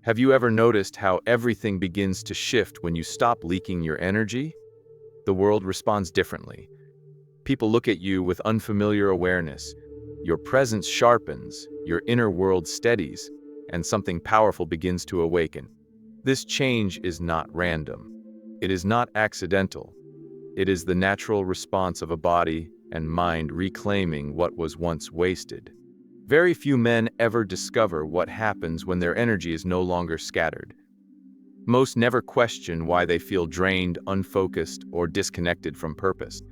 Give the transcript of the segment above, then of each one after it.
Have you ever noticed how everything begins to shift when you stop leaking your energy? The world responds differently. People look at you with unfamiliar awareness. Your presence sharpens, your inner world steadies, and something powerful begins to awaken. This change is not random. It is not accidental. It is the natural response of a body and mind reclaiming what was once wasted. Very few men ever discover what happens when their energy is no longer scattered. Most never question why they feel drained, unfocused, or disconnected from purpose.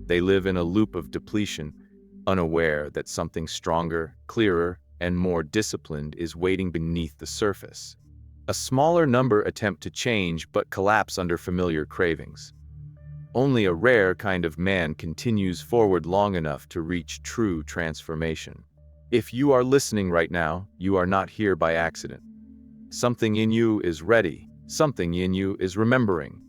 They live in a loop of depletion, unaware that something stronger, clearer, and more disciplined is waiting beneath the surface. A smaller number attempt to change but collapse under familiar cravings. Only a rare kind of man continues forward long enough to reach true transformation. If you are listening right now, you are not here by accident. Something in you is ready. Something in you is remembering.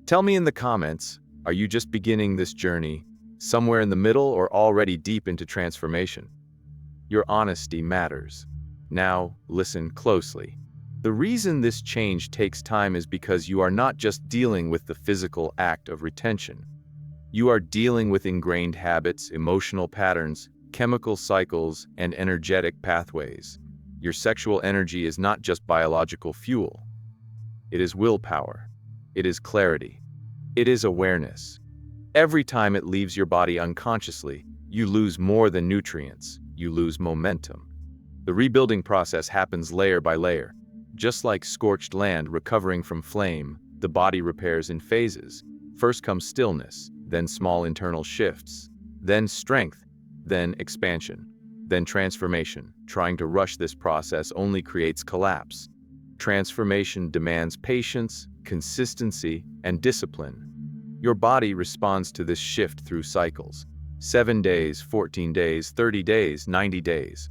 Tell me in the comments, are you just beginning this journey, somewhere in the middle, or already deep into transformation? Your honesty matters. Now, listen closely. The reason this change takes time is because you are not just dealing with the physical act of retention. You are dealing with ingrained habits, emotional patterns, chemical cycles, and energetic pathways. Your sexual energy is not just biological fuel. It is willpower. It is clarity. It is awareness. Every time it leaves your body unconsciously, you lose more than nutrients. You lose momentum. The rebuilding process happens layer by layer. Just like scorched land recovering from flame, the body repairs in phases. First comes stillness, then small internal shifts, then strength, then expansion, then transformation. Trying to rush this process only creates collapse. Transformation demands patience, consistency, and discipline. Your body responds to this shift through cycles. 7 days, 14 days, 30 days, 90 days.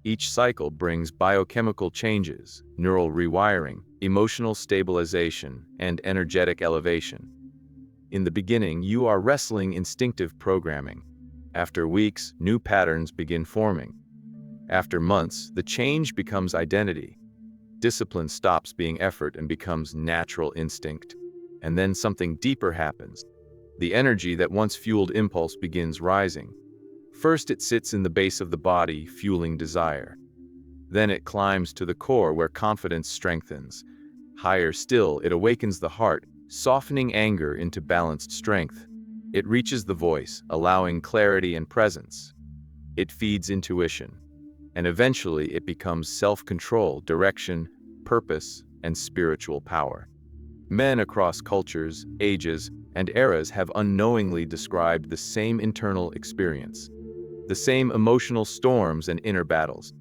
Each cycle brings biochemical changes, neural rewiring, emotional stabilization, and energetic elevation. In the beginning, you are wrestling instinctive programming. After weeks, new patterns begin forming. After months, the change becomes identity. Discipline stops being effort and becomes natural instinct. And then something deeper happens. The energy that once fueled impulse begins rising. First, it sits in the base of the body, fueling desire. Then it climbs to the core where confidence strengthens. Higher still, it awakens the heart, softening anger into balanced strength. It reaches the voice, allowing clarity and presence. It feeds intuition. And eventually, it becomes self-control, direction, purpose, and spiritual power. Men across cultures, ages, and eras have unknowingly described the same internal experience. The same emotional storms and inner battles.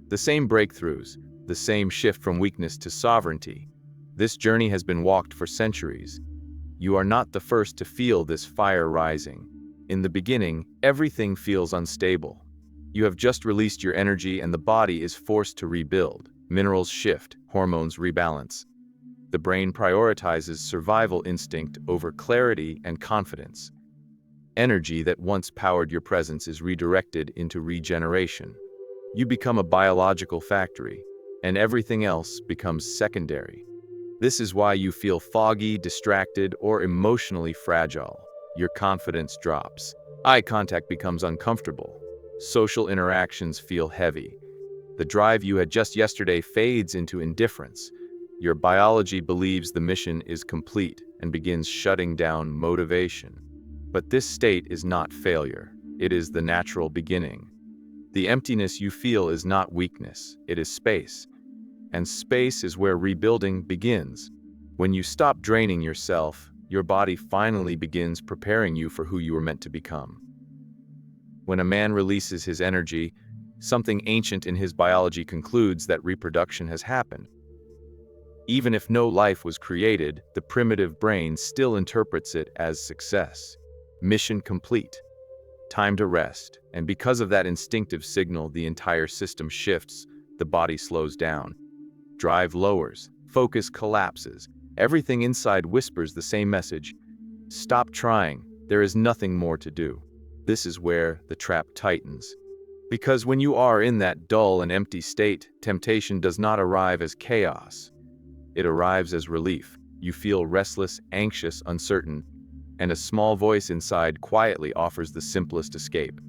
The same breakthroughs, the same shift from weakness to sovereignty. This journey has been walked for centuries. You are not the first to feel this fire rising. In the beginning, everything feels unstable. You have just released your energy and the body is forced to rebuild. Minerals shift, hormones rebalance. The brain prioritizes survival instinct over clarity and confidence. Energy that once powered your presence is redirected into regeneration. You become a biological factory, and everything else becomes secondary. This is why you feel foggy, distracted, or emotionally fragile. Your confidence drops. Eye contact becomes uncomfortable. Social interactions feel heavy. The drive you had just yesterday fades into indifference. Your biology believes the mission is complete and begins shutting down motivation. But this state is not failure. It is the natural beginning. The emptiness you feel is not weakness. It is space. And space is where rebuilding begins. When you stop draining yourself, your body finally begins preparing you for who you were meant to become. When a man releases his energy, something ancient in his biology concludes that reproduction has happened. Even if no life was created, the primitive brain still interprets it as success. Mission complete. Time to rest. And because of that instinctive signal, the entire system shifts, the body slows down. Drive lowers, focus collapses. Everything inside whispers the same message. Stop trying. There is nothing more to do. This is where the trap tightens. Because when you are in that dull and empty state, temptation does not arrive as chaos. It arrives as relief. You feel restless, anxious, uncertain, and a small voice inside quietly offers the simplest escape.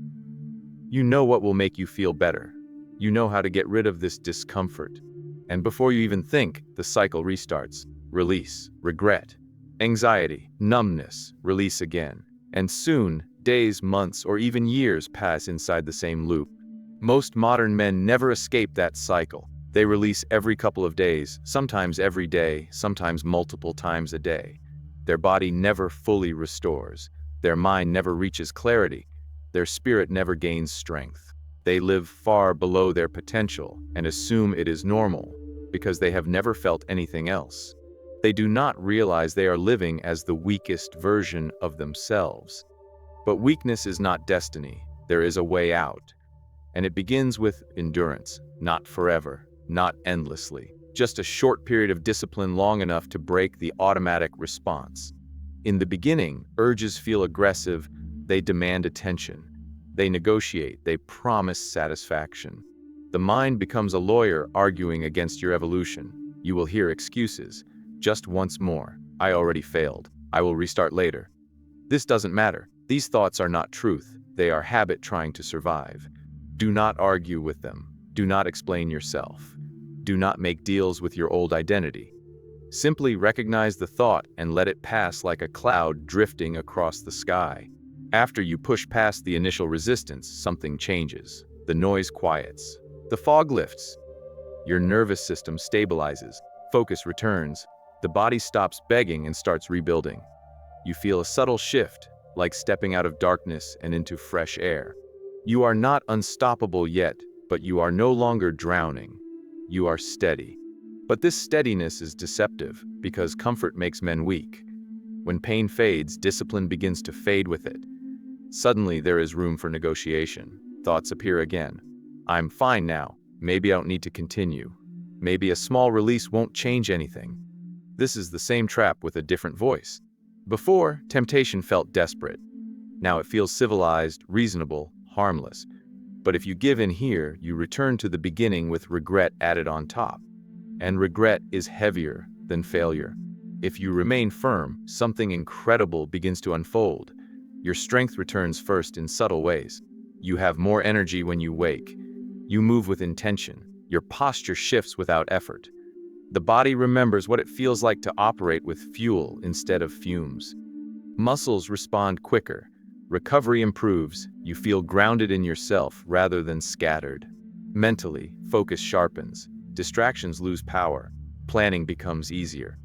You know what will make you feel better. You know how to get rid of this discomfort. And before you even think, the cycle restarts. Release, regret, anxiety, numbness, release again. And soon, days, months, or even years pass inside the same loop. Most modern men never escape that cycle. They release every couple of days, sometimes every day, sometimes multiple times a day. Their body never fully restores. Their mind never reaches clarity. Their spirit never gains strength. They live far below their potential and assume it is normal because they have never felt anything else. They do not realize they are living as the weakest version of themselves. But weakness is not destiny. There is a way out. And it begins with endurance, not forever, not endlessly. Just a short period of discipline long enough to break the automatic response. In the beginning, urges feel aggressive. They demand attention. They negotiate. They promise satisfaction. The mind becomes a lawyer arguing against your evolution. You will hear excuses. Just once more. I already failed. I will restart later. This doesn't matter. These thoughts are not truth. They are habit trying to survive. Do not argue with them. Do not explain yourself. Do not make deals with your old identity. Simply recognize the thought and let it pass like a cloud drifting across the sky. After you push past the initial resistance, something changes. The noise quiets. The fog lifts. Your nervous system stabilizes. Focus returns. The body stops begging and starts rebuilding. You feel a subtle shift, like stepping out of darkness and into fresh air. You are not unstoppable yet, but you are no longer drowning. You are steady. But this steadiness is deceptive because comfort makes men weak. When pain fades, discipline begins to fade with it. Suddenly, there is room for negotiation. Thoughts appear again. I'm fine now. Maybe I don't need to continue. Maybe a small release won't change anything. This is the same trap with a different voice. Before, temptation felt desperate. Now it feels civilized, reasonable, harmless. But if you give in here, you return to the beginning with regret added on top. And regret is heavier than failure. If you remain firm, something incredible begins to unfold. Your strength returns first in subtle ways. You have more energy when you wake. You move with intention. Your posture shifts without effort. The body remembers what it feels like to operate with fuel instead of fumes. Muscles respond quicker. Recovery improves. You feel grounded in yourself rather than scattered. Mentally, focus sharpens. Distractions lose power. Planning becomes easier.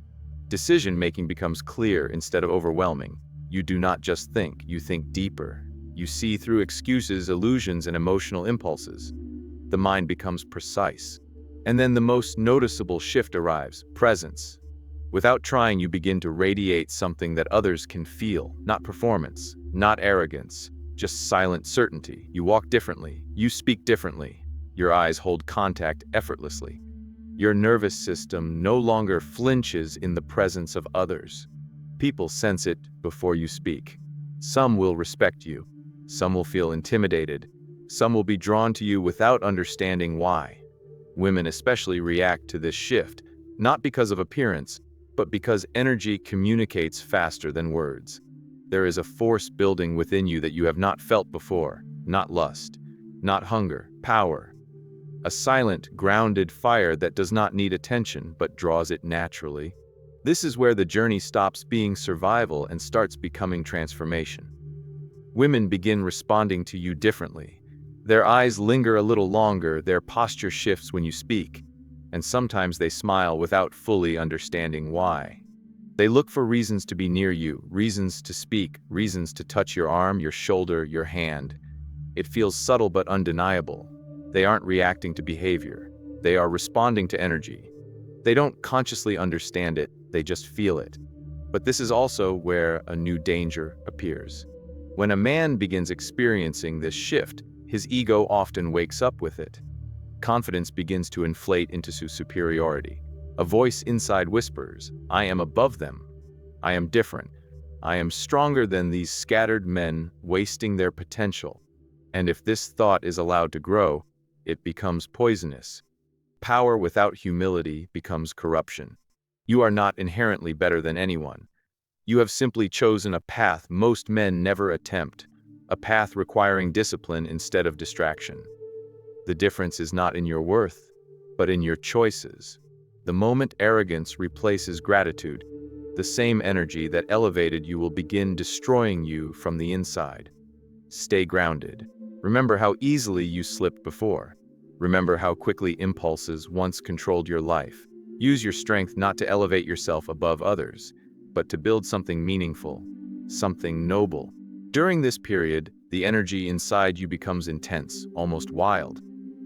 Decision-making becomes clear instead of overwhelming. You do not just think, you think deeper. You see through excuses, illusions, and emotional impulses. The mind becomes precise. And then the most noticeable shift arrives, presence. Without trying, you begin to radiate something that others can feel, not performance, not arrogance, just silent certainty. You walk differently, you speak differently, your eyes hold contact effortlessly. Your nervous system no longer flinches in the presence of others. People sense it before you speak. Some will respect you, some will feel intimidated, some will be drawn to you without understanding why. Women especially react to this shift, not because of appearance, but because energy communicates faster than words. There is a force building within you that you have not felt before, not lust, not hunger, power. A silent, grounded fire that does not need attention but draws it naturally. This is where the journey stops being survival and starts becoming transformation. Women begin responding to you differently. Their eyes linger a little longer, their posture shifts when you speak, and sometimes they smile without fully understanding why. They look for reasons to be near you, reasons to speak, reasons to touch your arm, your shoulder, your hand. It feels subtle but undeniable. They aren't reacting to behavior. They are responding to energy. They don't consciously understand it, they just feel it. But this is also where a new danger appears. When a man begins experiencing this shift, his ego often wakes up with it. Confidence begins to inflate into superiority. A voice inside whispers, I am above them. I am different. I am stronger than these scattered men wasting their potential. And if this thought is allowed to grow, it becomes poisonous. Power without humility becomes corruption. You are not inherently better than anyone. You have simply chosen a path most men never attempt, a path requiring discipline instead of distraction. The difference is not in your worth, but in your choices. The moment arrogance replaces gratitude, the same energy that elevated you will begin destroying you from the inside. Stay grounded. Remember how easily you slipped before. Remember how quickly impulses once controlled your life. Use your strength not to elevate yourself above others, but to build something meaningful, something noble. During this period, the energy inside you becomes intense, almost wild.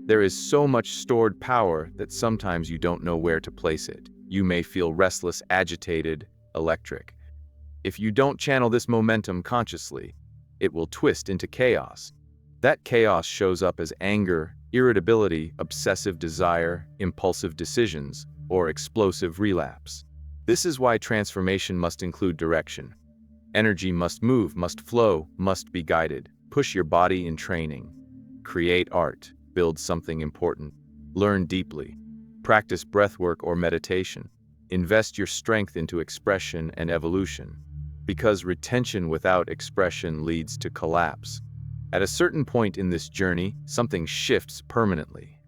There is so much stored power that sometimes you don't know where to place it. You may feel restless, agitated, electric. If you don't channel this momentum consciously, it will twist into chaos. That chaos shows up as anger, irritability, obsessive desire, impulsive decisions, or explosive relapse. This is why transformation must include direction. Energy must move, must flow, must be guided. Push your body in training. Create art, build something important. Learn deeply. Practice breathwork or meditation. Invest your strength into expression and evolution. Because retention without expression leads to collapse. At a certain point in this journey, something shifts permanently.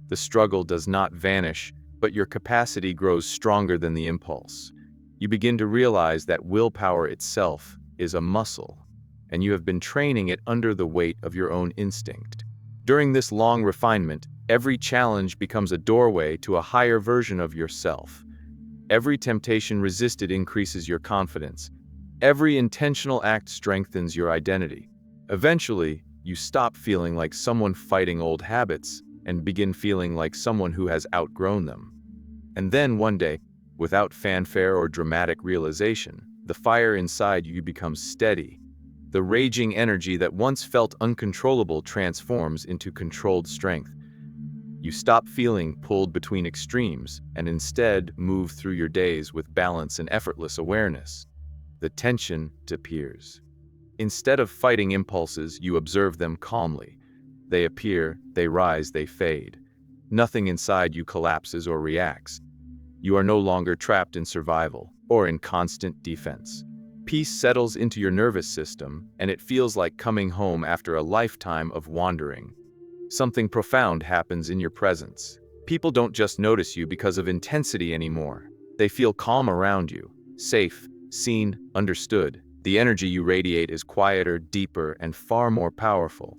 The struggle does not vanish, but your capacity grows stronger than the impulse. You begin to realize that willpower itself is a muscle, and you have been training it under the weight of your own instinct. During this long refinement, every challenge becomes a doorway to a higher version of yourself. Every temptation resisted increases your confidence. Every intentional act strengthens your identity. Eventually, you stop feeling like someone fighting old habits and begin feeling like someone who has outgrown them. And then one day, without fanfare or dramatic realization, the fire inside you becomes steady. The raging energy that once felt uncontrollable transforms into controlled strength. You stop feeling pulled between extremes and instead move through your days with balance and effortless awareness. The tension disappears. Instead of fighting impulses, you observe them calmly. They appear, they rise, they fade. Nothing inside you collapses or reacts. You are no longer trapped in survival or in constant defense. Peace settles into your nervous system, and it feels like coming home after a lifetime of wandering. Something profound happens in your presence. People don't just notice you because of intensity anymore. They feel calm around you, safe, seen, understood. The energy you radiate is quieter, deeper, and far more powerful.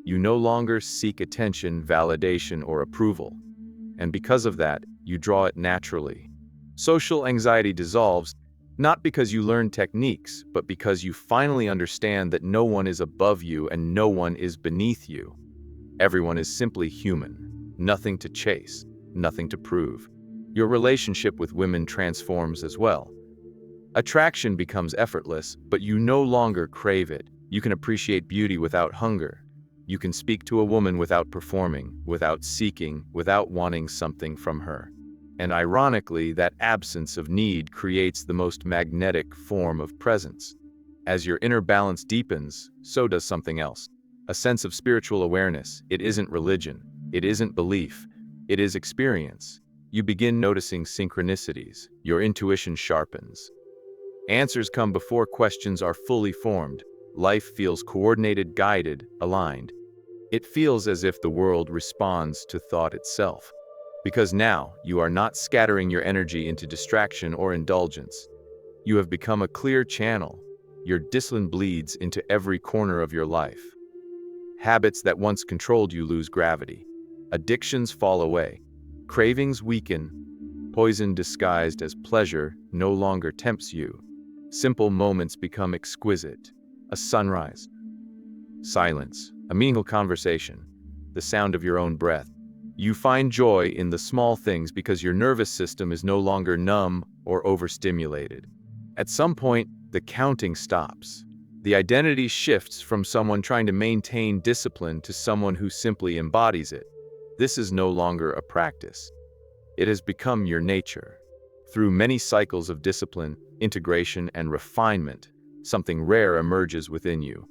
You no longer seek attention, validation, or approval. And because of that, you draw it naturally. Social anxiety dissolves, not because you learn techniques, but because you finally understand that no one is above you and no one is beneath you. Everyone is simply human. Nothing to chase, nothing to prove. Your relationship with women transforms as well. Attraction becomes effortless, but you no longer crave it. You can appreciate beauty without hunger. You can speak to a woman without performing, without seeking, without wanting something from her. And ironically, that absence of need creates the most magnetic form of presence. As your inner balance deepens, so does something else. A sense of spiritual awareness. It isn't religion. It isn't belief. It is experience. You begin noticing synchronicities. Your intuition sharpens. Answers come before questions are fully formed. Life feels coordinated, guided, aligned. It feels as if the world responds to thought itself. Because now, you are not scattering your energy into distraction or indulgence. You have become a clear channel. Your discipline bleeds into every corner of your life. Habits that once controlled you lose gravity. Addictions fall away. Cravings weaken. Poison disguised as pleasure no longer tempts you. Simple moments become exquisite. A sunrise. Silence. A meaningful conversation. The sound of your own breath. You find joy in the small things because your nervous system is no longer numb or overstimulated. At some point, the counting stops. The identity shifts from someone trying to maintain discipline to someone who simply embodies it. This is no longer a practice. It has become your nature. Through many cycles of discipline, integration, and refinement, something rare emerges within you.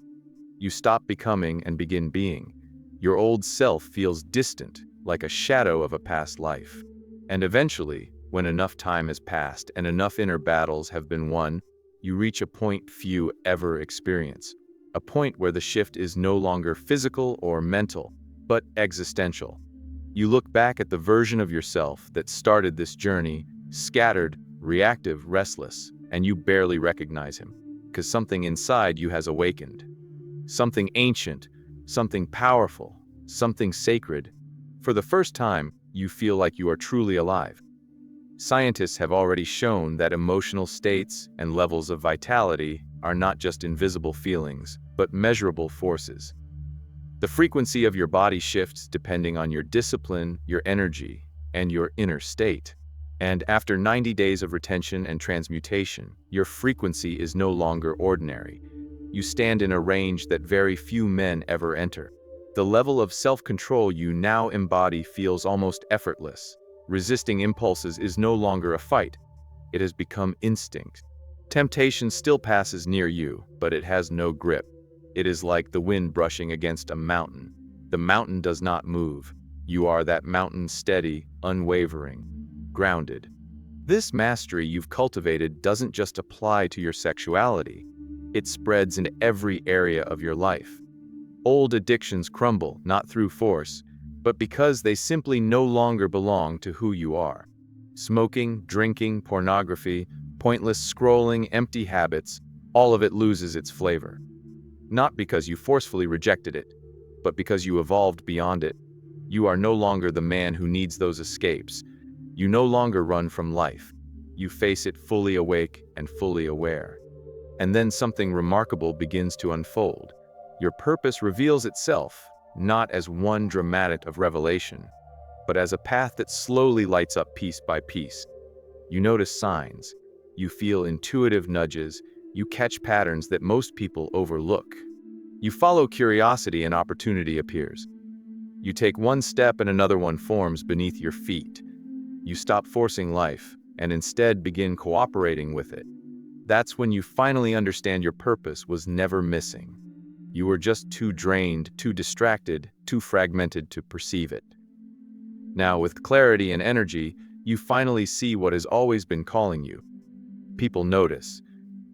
You stop becoming and begin being. Your old self feels distant, like a shadow of a past life. And eventually, when enough time has passed and enough inner battles have been won, you reach a point few ever experience. A point where the shift is no longer physical or mental, but existential. You look back at the version of yourself that started this journey, scattered, reactive, restless, and you barely recognize him, because something inside you has awakened. Something ancient, something powerful, something sacred. For the first time, you feel like you are truly alive. Scientists have already shown that emotional states and levels of vitality are not just invisible feelings, but measurable forces. The frequency of your body shifts depending on your discipline, your energy, and your inner state. And after 90 days of retention and transmutation, your frequency is no longer ordinary. You stand in a range that very few men ever enter. The level of self-control you now embody feels almost effortless. Resisting impulses is no longer a fight. It has become instinct. Temptation still passes near you, but it has no grip. It is like the wind brushing against a mountain. The mountain does not move. You are that mountain, steady, unwavering, grounded. This mastery you've cultivated doesn't just apply to your sexuality. It spreads into every area of your life. Old addictions crumble, not through force, but because they simply no longer belong to who you are. Smoking, drinking, pornography, pointless scrolling, empty habits, all of it loses its flavor. Not because you forcefully rejected it, but because you evolved beyond it. You are no longer the man who needs those escapes. You no longer run from life. You face it fully awake and fully aware. And then something remarkable begins to unfold. Your purpose reveals itself, not as one dramatic of revelation, but as a path that slowly lights up piece by piece. You notice signs. You feel intuitive nudges. You catch patterns that most people overlook. You follow curiosity and opportunity appears. You take one step and another one forms beneath your feet. You stop forcing life and instead begin cooperating with it. That's when you finally understand your purpose was never missing. You were just too drained, too distracted, too fragmented to perceive it. Now, with clarity and energy, you finally see what has always been calling you. People notice.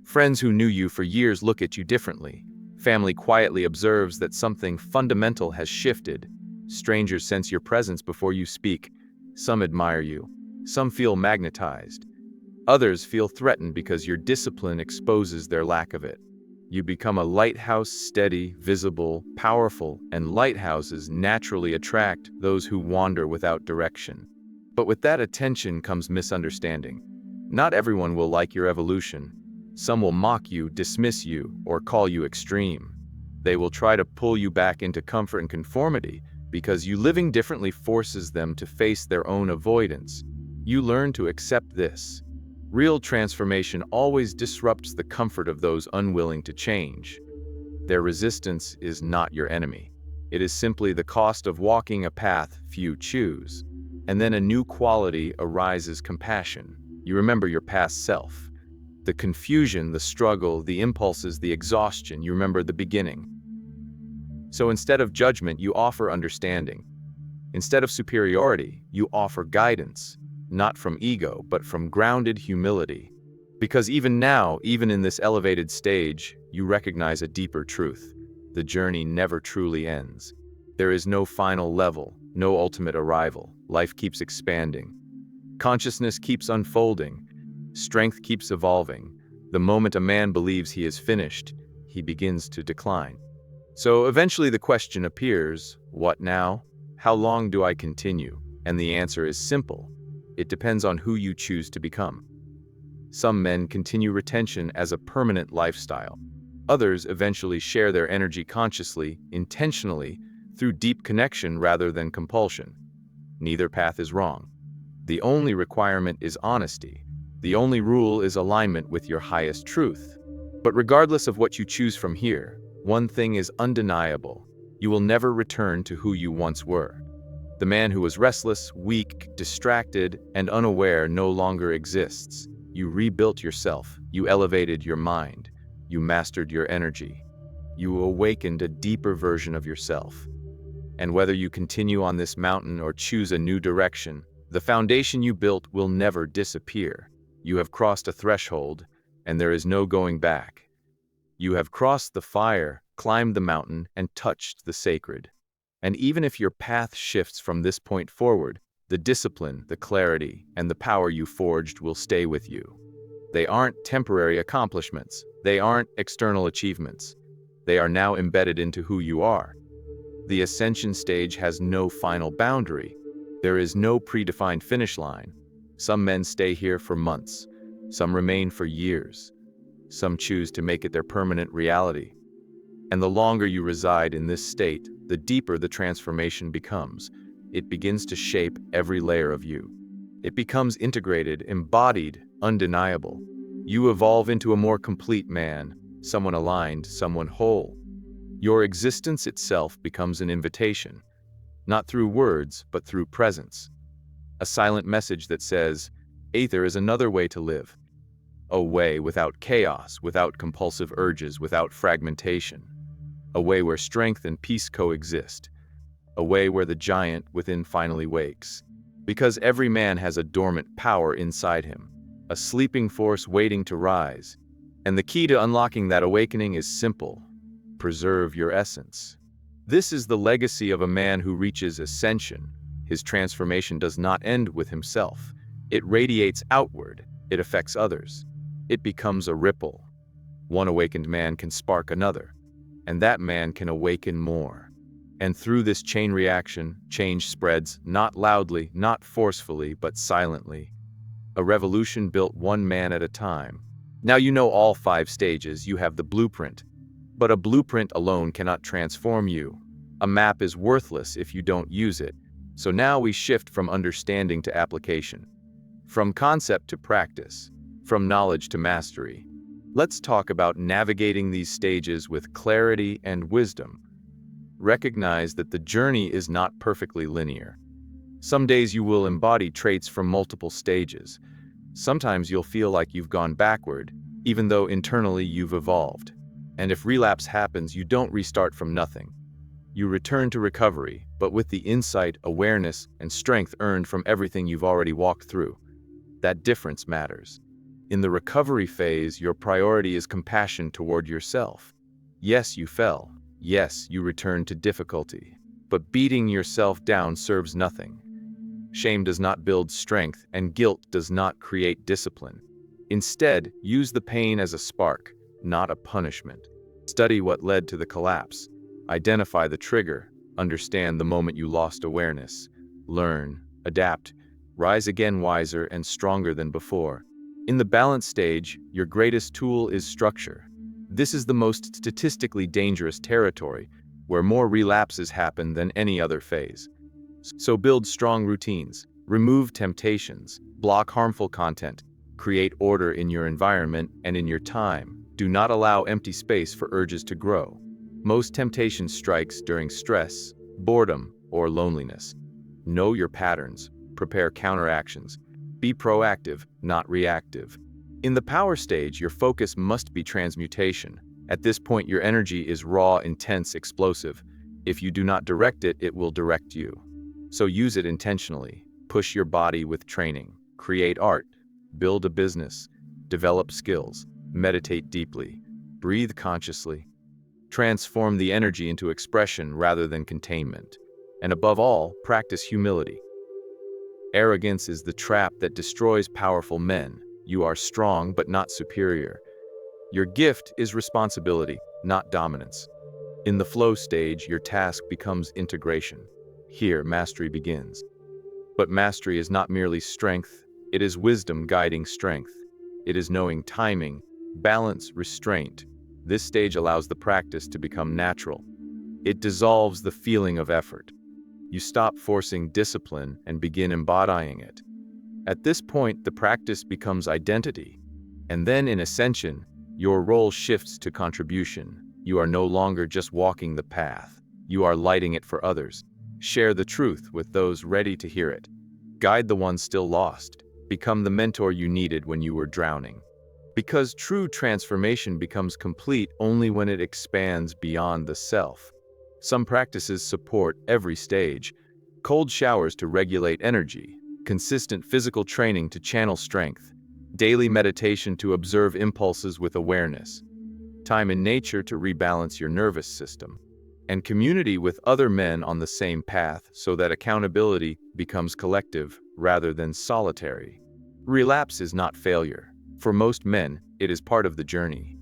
Friends who knew you for years look at you differently. Family quietly observes that something fundamental has shifted. Strangers sense your presence before you speak. Some admire you. Some feel magnetized. Others feel threatened because your discipline exposes their lack of it. You become a lighthouse, steady, visible, powerful, and lighthouses naturally attract those who wander without direction. But with that attention comes misunderstanding. Not everyone will like your evolution. Some will mock you, dismiss you, or call you extreme. They will try to pull you back into comfort and conformity because you living differently forces them to face their own avoidance. You learn to accept this. Real transformation always disrupts the comfort of those unwilling to change. Their resistance is not your enemy. It is simply the cost of walking a path few choose. And then a new quality arises: compassion. You remember your past self. The confusion, the struggle, the impulses, the exhaustion, you remember the beginning. So instead of judgment, you offer understanding. Instead of superiority, you offer guidance. Not from ego, but from grounded humility. Because even now, even in this elevated stage, you recognize a deeper truth. The journey never truly ends. There is no final level, no ultimate arrival. Life keeps expanding. Consciousness keeps unfolding. Strength keeps evolving. The moment a man believes he is finished, he begins to decline. So eventually the question appears, what now? How long do I continue? And the answer is simple. It depends on who you choose to become. Some men continue retention as a permanent lifestyle. Others eventually share their energy consciously, intentionally, through deep connection rather than compulsion. Neither path is wrong. The only requirement is honesty. The only rule is alignment with your highest truth. But regardless of what you choose from here, one thing is undeniable. You will never return to who you once were. The man who was restless, weak, distracted, and unaware no longer exists. You rebuilt yourself. You elevated your mind. You mastered your energy. you awakened a deeper version of yourself. And whether you continue on this mountain or choose a new direction, the foundation you built will never disappear. You have crossed a threshold, and there is no going back. You have crossed the fire, climbed the mountain, and touched the sacred. And even if your path shifts from this point forward, the discipline, the clarity, and the power you forged will stay with you. They aren't temporary accomplishments. They aren't external achievements. They are now embedded into who you are. The ascension stage has no final boundary. There is no predefined finish line. Some men stay here for months. Some remain for years. Some choose to make it their permanent reality. And the longer you reside in this state, the deeper the transformation becomes. It begins to shape every layer of you. It becomes integrated, embodied, undeniable. You evolve into a more complete man, someone aligned, someone whole. Your existence itself becomes an invitation, not through words, but through presence. A silent message that says, "Aether is another way to live." A way without chaos, without compulsive urges, without fragmentation. A way where strength and peace coexist. A way where the giant within finally wakes. Because every man has a dormant power inside him, a sleeping force waiting to rise. And the key to unlocking that awakening is simple: preserve your essence. This is the legacy of a man who reaches ascension. His transformation does not end with himself. It radiates outward. It affects others. It becomes a ripple. One awakened man can spark another, and that man can awaken more. And through this chain reaction, change spreads, not loudly, not forcefully, but silently. A revolution built one man at a time. Now you know all 5 stages, you have the blueprint. But a blueprint alone cannot transform you. A map is worthless if you don't use it. So now we shift from understanding to application. From concept to practice. From knowledge to mastery. Let's talk about navigating these stages with clarity and wisdom. Recognize that the journey is not perfectly linear. Some days you will embody traits from multiple stages. Sometimes you'll feel like you've gone backward, even though internally you've evolved. And if relapse happens, you don't restart from nothing. You return to recovery, but with the insight, awareness, and strength earned from everything you've already walked through. That difference matters. In the recovery phase, your priority is compassion toward yourself. Yes, you fell. Yes, you returned to difficulty. But beating yourself down serves nothing. Shame does not build strength, and guilt does not create discipline. Instead, use the pain as a spark, not a punishment. Study what led to the collapse. Identify the trigger. Understand the moment you lost awareness. Learn, adapt, rise again wiser and stronger than before. In the balance stage, your greatest tool is structure. This is the most statistically dangerous territory, where more relapses happen than any other phase. So build strong routines, remove temptations, block harmful content, create order in your environment and in your time. Do not allow empty space for urges to grow. Most temptation strikes during stress, boredom, or loneliness. Know your patterns, prepare counteractions. Be proactive, not reactive. In the power stage, your focus must be transmutation. At this point, your energy is raw, intense, explosive. If you do not direct it, it will direct you. So use it intentionally. Push your body with training. Create art. Build a business. Develop skills. Meditate deeply. Breathe consciously. Transform the energy into expression rather than containment. And above all, practice humility. Arrogance is the trap that destroys powerful men. You are strong but not superior. Your gift is responsibility, not dominance. In the flow stage, your task becomes integration. Here, mastery begins. But mastery is not merely strength, it is wisdom guiding strength. It is knowing timing, balance, restraint. This stage allows the practice to become natural. It dissolves the feeling of effort. You stop forcing discipline and begin embodying it. At this point, the practice becomes identity. And then in ascension, your role shifts to contribution. You are no longer just walking the path. You are lighting it for others. Share the truth with those ready to hear it. Guide the ones still lost. Become the mentor you needed when you were drowning. Because true transformation becomes complete only when it expands beyond the self. Some practices support every stage: cold showers to regulate energy, consistent physical training to channel strength, daily meditation to observe impulses with awareness, time in nature to rebalance your nervous system, and community with other men on the same path so that accountability becomes collective rather than solitary. Relapse is not failure. For most men, it is part of the journey.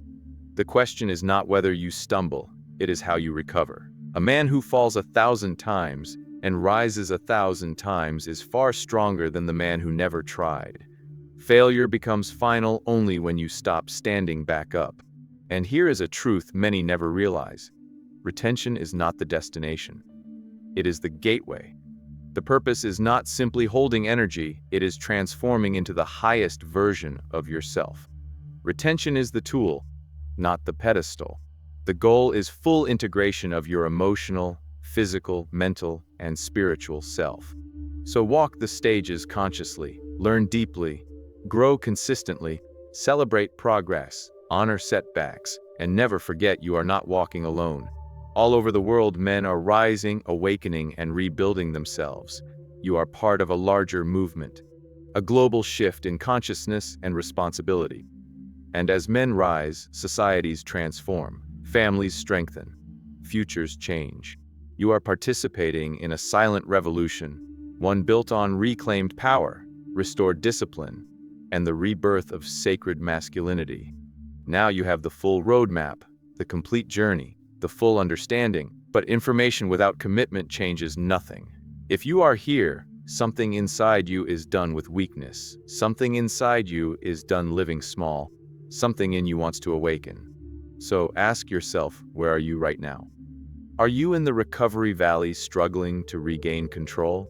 The question is not whether you stumble, it is how you recover. A man who falls 1,000 times and rises 1,000 times is far stronger than the man who never tried. Failure becomes final only when you stop standing back up. And here is a truth many never realize. Retention is not the destination. It is the gateway. The purpose is not simply holding energy, it is transforming into the highest version of yourself. Retention is the tool, not the pedestal. The goal is full integration of your emotional, physical, mental, and spiritual self. So walk the stages consciously, learn deeply, grow consistently, celebrate progress, honor setbacks, and never forget you are not walking alone. All over the world, men are rising, awakening, and rebuilding themselves. You are part of a larger movement, a global shift in consciousness and responsibility. And as men rise, societies transform, families strengthen, futures change. You are participating in a silent revolution, one built on reclaimed power, restored discipline, and the rebirth of sacred masculinity. Now you have the full roadmap, the complete journey, the full understanding, but information without commitment changes nothing. If you are here, something inside you is done with weakness. Something inside you is done living small. Something in you wants to awaken. So ask yourself, where are you right now? Are you in the recovery valley struggling to regain control?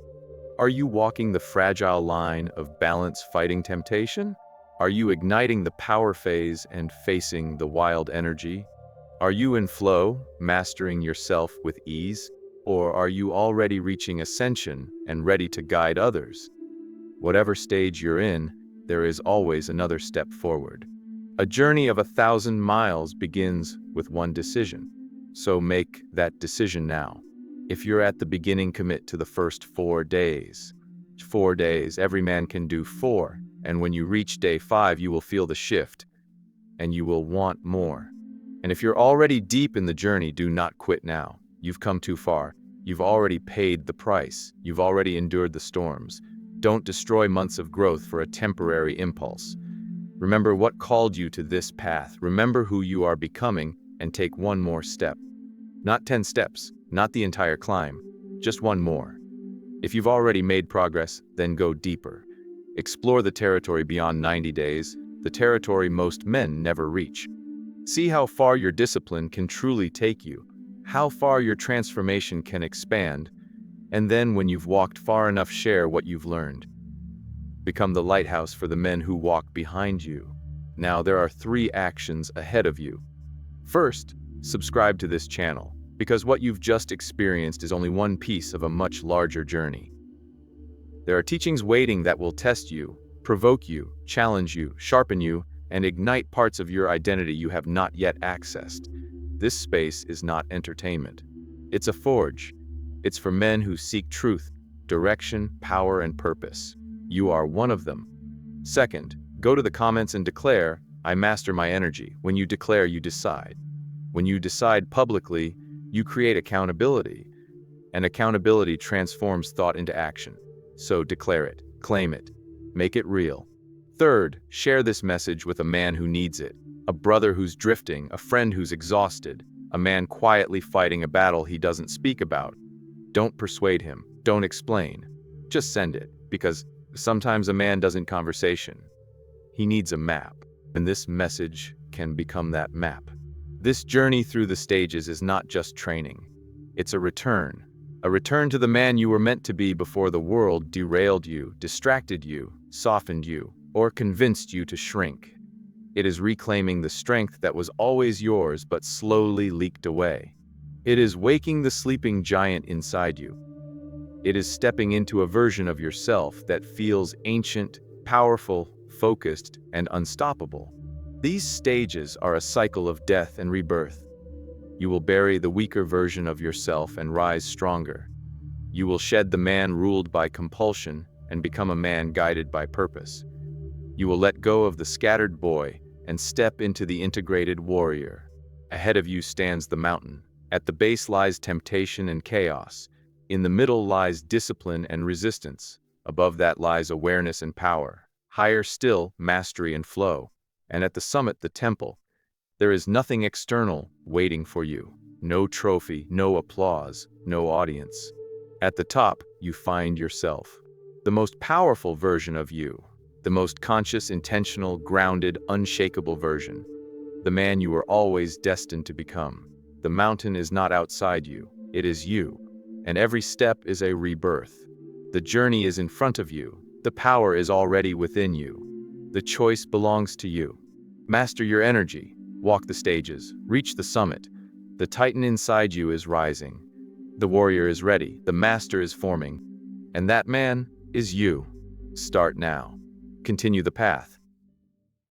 Are you walking the fragile line of balance fighting temptation? Are you igniting the power phase and facing the wild energy? Are you in flow, mastering yourself with ease? Or are you already reaching ascension and ready to guide others? Whatever stage you're in, there is always another step forward. A journey of 1,000 miles begins with one decision. So make that decision now. If you're at the beginning, commit to the first 4 days. 4 days, every man can do 4. And when you reach day 5, you will feel the shift, and you will want more. And if you're already deep in the journey, do not quit now. You've come too far. You've already paid the price. You've already endured the storms. Don't destroy months of growth for a temporary impulse. Remember what called you to this path. Remember who you are becoming, and take one more step. Not 10 steps, not the entire climb, just one more. If you've already made progress, then go deeper. Explore the territory beyond 90 days, the territory most men never reach. See how far your discipline can truly take you, how far your transformation can expand, and then when you've walked far enough, share what you've learned. Become the lighthouse for the men who walk behind you. Now there are 3 actions ahead of you. First, subscribe to this channel, because what you've just experienced is only one piece of a much larger journey. There are teachings waiting that will test you, provoke you, challenge you, sharpen you, and ignite parts of your identity you have not yet accessed. This space is not entertainment. It's a forge. It's for men who seek truth, direction, power, and purpose. You are one of them. Second, go to the comments and declare, "I master my energy." When you declare, you decide. When you decide publicly, you create accountability. And accountability transforms thought into action. So declare it, claim it, make it real. Third, share this message with a man who needs it, a brother who's drifting, a friend who's exhausted, a man quietly fighting a battle he doesn't speak about. Don't persuade him, don't explain, just send it, because sometimes a man doesn't conversation. He needs a map, and this message can become that map. This journey through the stages is not just training. It's a return to the man you were meant to be before the world derailed you, distracted you, softened you, or convinced you to shrink. It is reclaiming the strength that was always yours but slowly leaked away. It is waking the sleeping giant inside you. It is stepping into a version of yourself that feels ancient, powerful, focused, and unstoppable. These stages are a cycle of death and rebirth. You will bury the weaker version of yourself and rise stronger. You will shed the man ruled by compulsion and become a man guided by purpose. You will let go of the scattered boy and step into the integrated warrior. Ahead of you stands the mountain. At the base lies temptation and chaos. In the middle lies discipline and resistance. Above that lies awareness and power. Higher still, mastery and flow. And at the summit, the temple. There is nothing external waiting for you. No trophy, no applause, no audience. At the top, you find yourself. The most powerful version of you. The most conscious, intentional, grounded, unshakable version. The man you were always destined to become. The mountain is not outside you, it is you. And every step is a rebirth. The journey is in front of you. The power is already within you. The choice belongs to you. Master your energy. Walk the stages. Reach the summit. The titan inside you is rising. The warrior is ready. The master is forming. And that man is you. Start now. Continue the path.